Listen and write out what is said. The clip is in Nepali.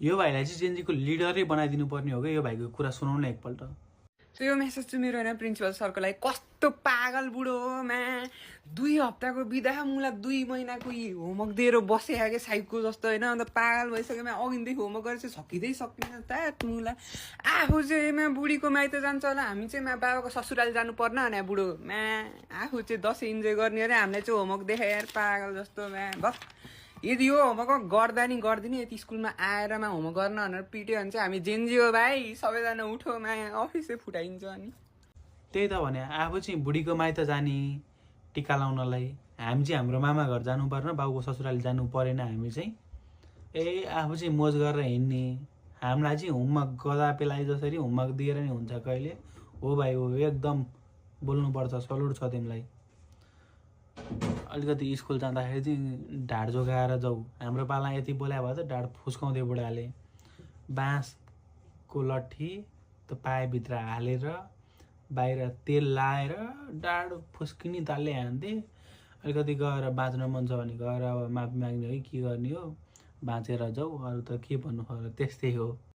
यो भाइलाई चाहिँ जेनजीको लिडरै बनाइदिनु पर्ने हो कि यो भाइको कुरा सुनाउनु एकपल्ट। सो यो मेसेज चाहिँ मेरो होइन प्रिन्सिपल सरको लागि। कस्तो पागल बुढो हो म्या, 2 हप्ताको बिदा मलाई 2 महिनाको होमवर्क दिएर बसेको क्या साइकको जस्तो होइन। अन्त पागल भइसक्यो म्या, अघिदेखि होमवर्क गरेर चाहिँ सकिँदै सकिँदैन त मुला। आफू चाहिँ म्या बुढीको माइत जान्छ होला, हामी चाहिँ म्या बाबाको ससुराली जानु पर्न भने बुढो म्या। आफू चाहिँ दसैँ इन्जोय गर्ने अरे, हामीलाई चाहिँ होमवर्क देखाएर पागल जस्तो म्या। बस यदि यो होमवर्क गर्दा नि गर्दिने, यति स्कुलमा आएर मा होमवर्क गर्न भनेर पिट्यो भने चाहिँ हामी जेन्जी हो भाइ, सबैजना उठो मा, अफिसै फुटाइन्छ। अनि त्यही त भने, आफू चाहिँ बुढीको माइत जाने टिका लाउनलाई, हामी चाहिँ हाम्रो मामा घर जानु पर्न, बाबुको ससुराली जानु परेन। हामी चाहिँ आफू चाहिँ मोज गरेर हिँड्ने, हामीलाई चाहिँ होमवर्क गदा पेलाइ जसरी होमवर्क दिएर नि हुन्छ कहिले। हो भाइ हो, एकदम बोल्नुपर्छ, सल्युट छ तिमीलाई। अलिकति स्कुल जाँदाखेरि चाहिँ ढाड जोगाएर जाऊ। हाम्रो पाला यति बोलायो भए त ढाड फुस्काउँदै बुढाले। बाँसको लट्ठी त पाएभित्र हालेर बाहिर तेल लाएर ढाड फुस्किने तालले हान्थे। अलिकति गएर बाँच्न मन छ भने गएर अब माफी माग्ने हो कि के गर्ने हो, बाँचेर जाऊ, अरू त के भन्नु पर्यो, त्यस्तै हो।